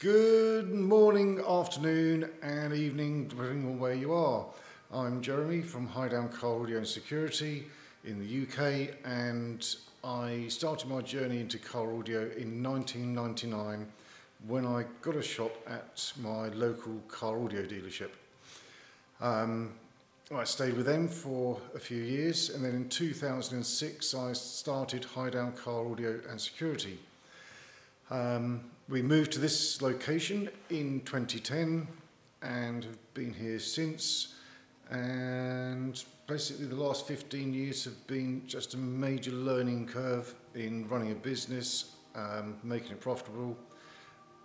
Good morning, afternoon and evening, depending on where you are. I'm Jeremy from Highdown Car Audio and Security in the UK, and I started my journey into car audio in 1999 when I got a shop at my local car audio dealership. I stayed with them for a few years, and then in 2006 I started Highdown Car Audio and Security. We moved to this location in 2010 and have been here since, and basically the last 15 years have been just a major learning curve in running a business, making it profitable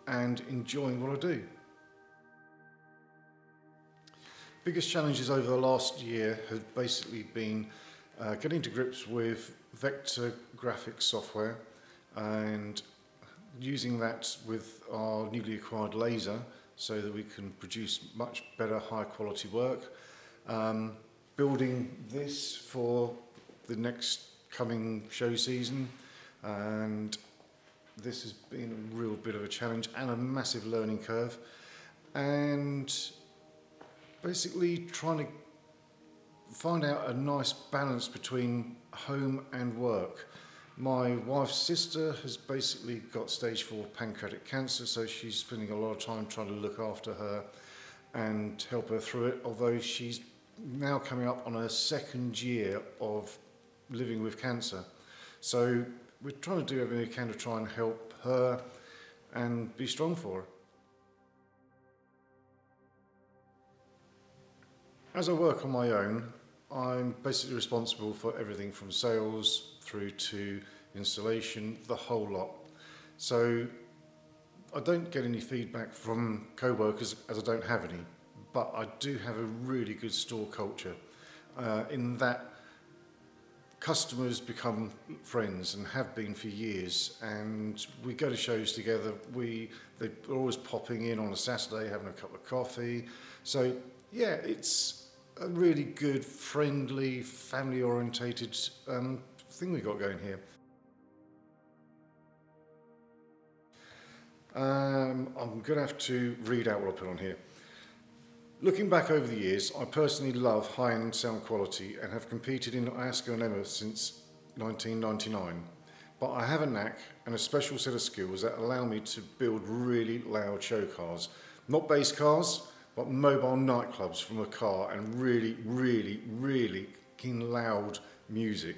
and enjoying what I do. Biggest challenges over the last year have basically been getting to grips with vector graphics software and using that with our newly acquired laser so that we can produce much better high quality work. Building this for the next coming show season, and this has been a real bit of a challenge and a massive learning curve, and basically trying to find out a nice balance between home and work. My wife's sister has basically got stage 4 pancreatic cancer, so she's spending a lot of time trying to look after her and help her through it, although she's now coming up on her second year of living with cancer. So we're trying to do everything we can to try and help her and be strong for her. As I work on my own, I'm basically responsible for everything from sales through to installation, the whole lot. So I don't get any feedback from co-workers, as I don't have any, but I do have a really good store culture in that customers become friends and have been for years, and we go to shows together. They're always popping in on a Saturday, having a cup of coffee. So yeah, it's a really good, friendly, family-orientated thing we got going here. I'm going to have to read out what I put on here. Looking back over the years, I personally love high-end sound quality and have competed in ASCO and EMA since 1999. But I have a knack and a special set of skills that allow me to build really loud show cars. Not bass cars, but mobile nightclubs from a car, and really, really, really loud music.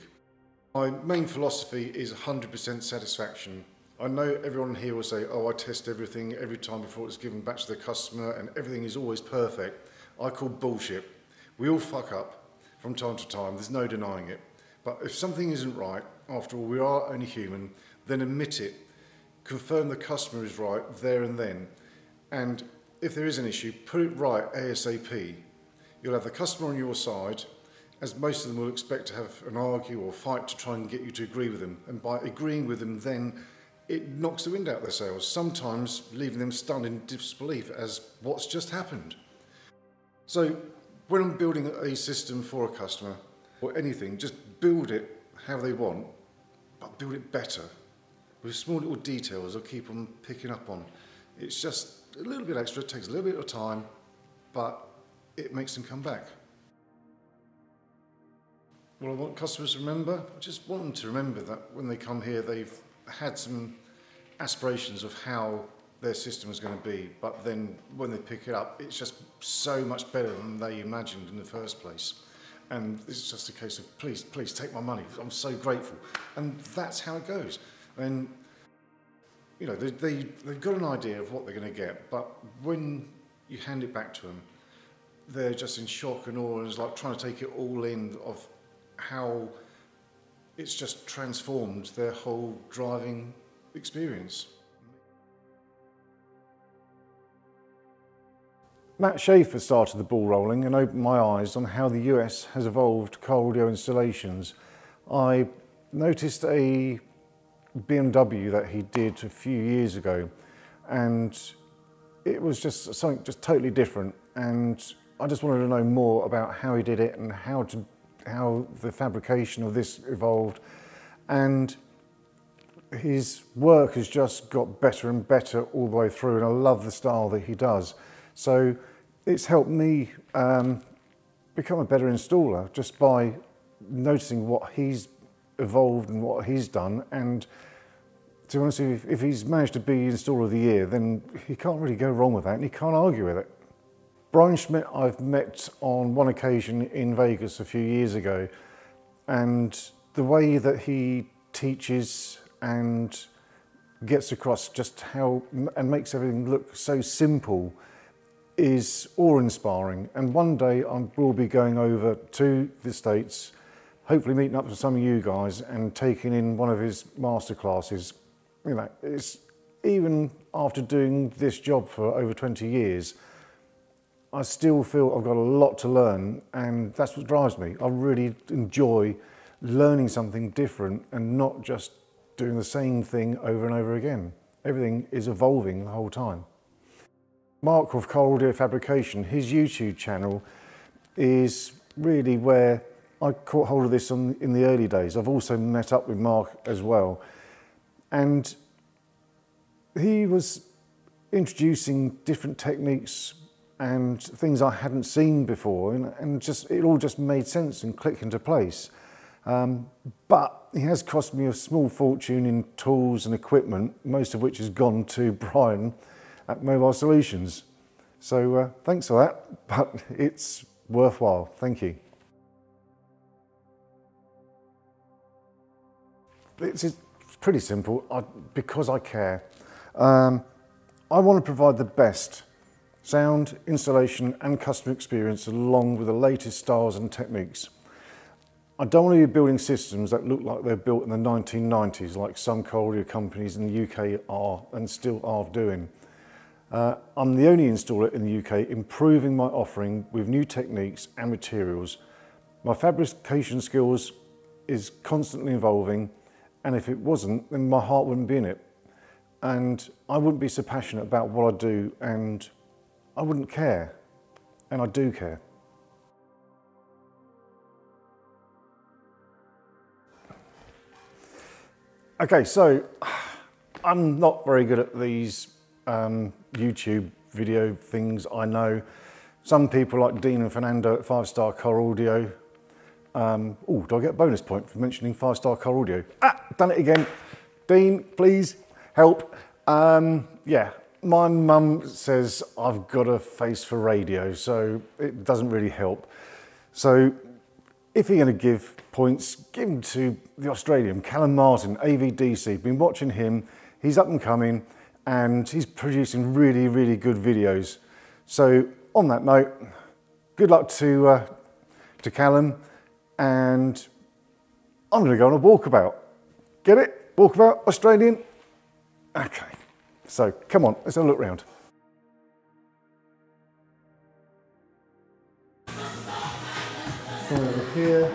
My main philosophy is 100% satisfaction. I know everyone here will say, oh, I test everything every time before it's given back to the customer and everything is always perfect. I call bullshit. We all fuck up from time to time, there's no denying it. But if something isn't right, after all, we are only human, then admit it. Confirm the customer is right there and then. And if there is an issue, put it right ASAP. You'll have the customer on your side, as most of them will expect to have an argue or fight to try and get you to agree with them. And by agreeing with them, then it knocks the wind out of their sails, sometimes leaving them stunned in disbelief as what's just happened. So when I'm building a system for a customer or anything, just build it how they want, but build it better with small little details I'll keep on picking up on. It's just a little bit extra, it takes a little bit of time, but it makes them come back. What I want customers to remember, I just want them to remember that when they come here, they've had some aspirations of how their system is going to be, but then when they pick it up, it's just so much better than they imagined in the first place. And it's just a case of, please, please take my money. I'm so grateful. And that's how it goes. And you know, they've got an idea of what they're going to get, but when you hand it back to them, they're just in shock and awe, and it's like trying to take it all in of how it's just transformed their whole driving experience. Matt Schaefer started the ball rolling and opened my eyes on how the US has evolved car audio installations. I noticed a BMW that he did a few years ago, and it was just something just totally different, and I just wanted to know more about how he did it and how the fabrication of this evolved. And his work has just got better and better all the way through, and I love the style that he does. So it's helped me become a better installer just by noticing what he's evolved and what he's done. And to be honest with you, if he's managed to be Installer of the Year, then he can't really go wrong with that, and he can't argue with it. Brian Schmidt I've met on one occasion in Vegas a few years ago, and the way that he teaches and gets across just how, and makes everything look so simple, is awe-inspiring. And one day I will be going over to the States, hopefully meeting up with some of you guys and taking in one of his master classes. You know, it's, even after doing this job for over 20 years, I still feel I've got a lot to learn, and that's what drives me. I really enjoy learning something different and not just doing the same thing over and over again. Everything is evolving the whole time. Mark of Coral Audio Fabrication, his YouTube channel is really where I caught hold of this in the early days. I've also met up with Mark as well, and he was introducing different techniques and things I hadn't seen before, and just it all just made sense and clicked into place. But it has cost me a small fortune in tools and equipment, most of which has gone to Brian at Mobile Solutions. So thanks for that, but it's worthwhile. Thank you. It's pretty simple, because I care. I want to provide the best sound, installation and customer experience along with the latest styles and techniques. I don't want to be building systems that look like they're built in the 1990s, like some coral audio companies in the UK are and still are doing. I'm the only installer in the UK improving my offering with new techniques and materials. My fabrication skills is constantly evolving, and if it wasn't, then my heart wouldn't be in it. And I wouldn't be so passionate about what I do, and I wouldn't care, and I do care. Okay, so I'm not very good at these YouTube video things, I know. Some people like Dean and Fernando at 5-Star Coral Audio. Oh, do I get a bonus point for mentioning 5-Star Coral Audio? Ah, done it again. Dean, please help. Yeah, my mum says I've got a face for radio, so it doesn't really help. So if you're going to give points, give them to the Australian, Callum Martin, AVDC. Been watching him, he's up and coming, and he's producing really, really good videos. So on that note, good luck to Callum, and I'm going to go on a walkabout. Get it? Walkabout, Australian? Okay, so come on, let's have a look round. Over here,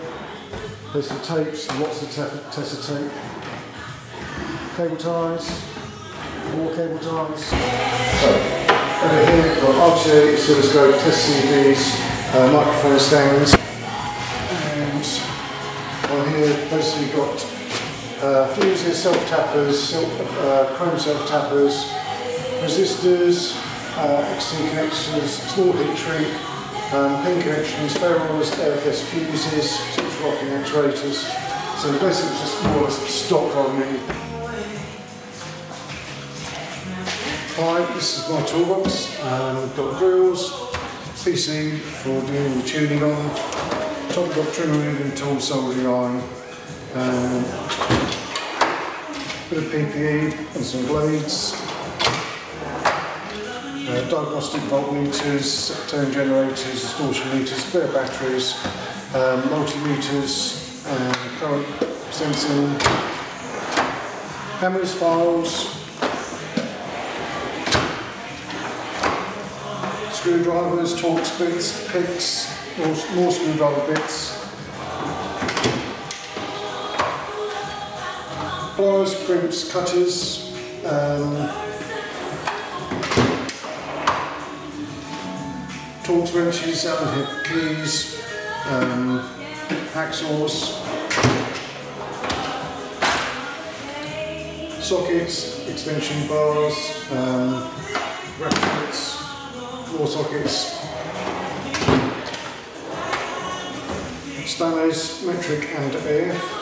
there's some tapes, lots of tester tape, cable ties, more cable ties. So, over here we've got RTA, oscilloscope, test CDs, microphone stands, and on here basically got fuses, self-tappers, chrome self-tappers, resistors, XT connectors, small heat shrink, pin connections, ferrules, AFS fuses, switch rocking actuators. So basically just more or less stock on me. Alright, this is my toolbox. We've got drills, PC for doing the tuning on, top got trim removing tool, soldering iron, bit of PPE and some blades. Diagnostic voltmeters, tone generators, distortion meters, bit of batteries, multimeters, current sensing, hammers, files, screwdrivers, Torx bits, picks, more screwdriver bits, pliers, crimps, cutters, Torx wrenches, Allen head keys, hacksaws, sockets, extension bars, brackets, floor sockets, spanners, metric and AF.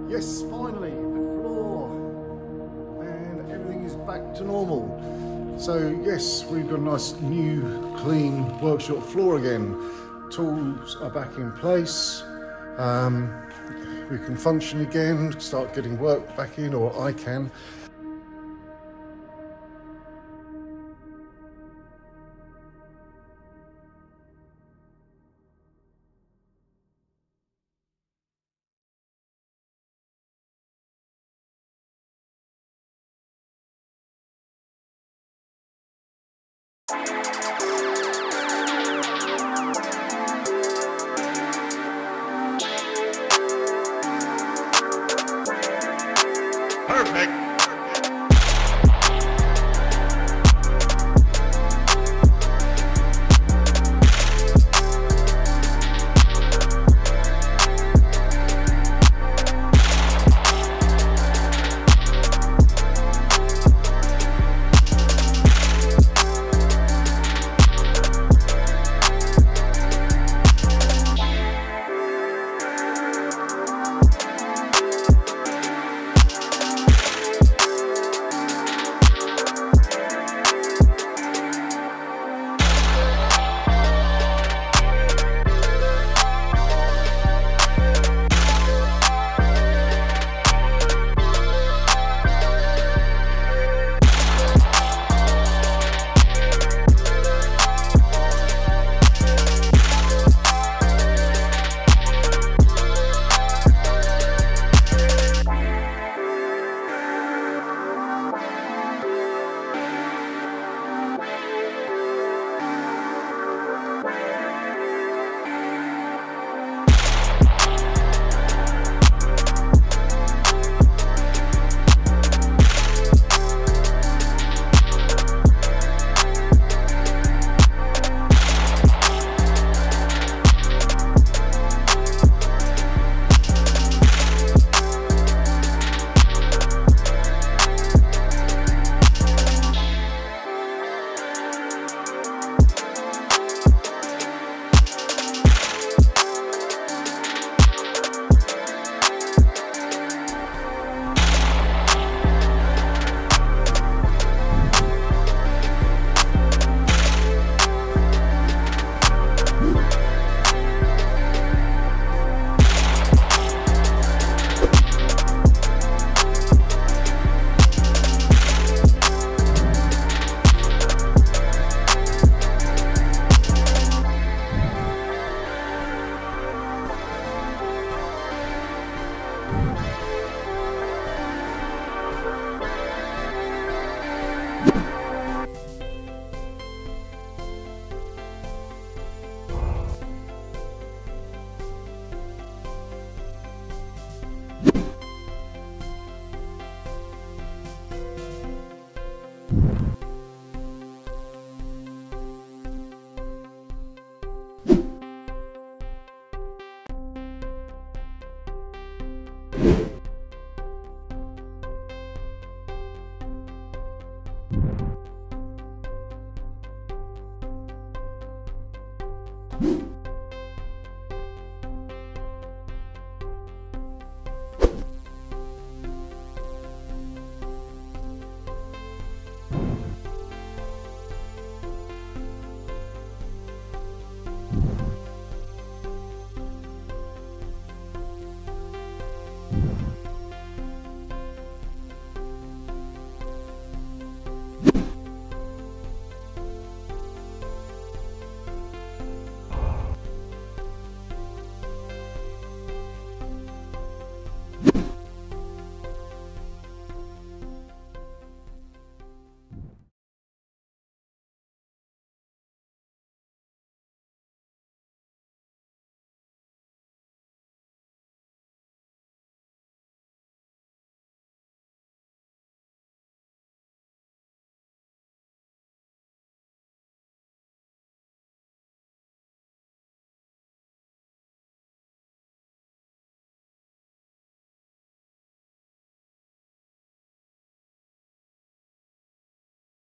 Yes, finally, the floor, and everything is back to normal. So yes, we've got a nice new clean workshop floor again. Tools are back in place. We can function again, start getting work back in, or I can. Perfect.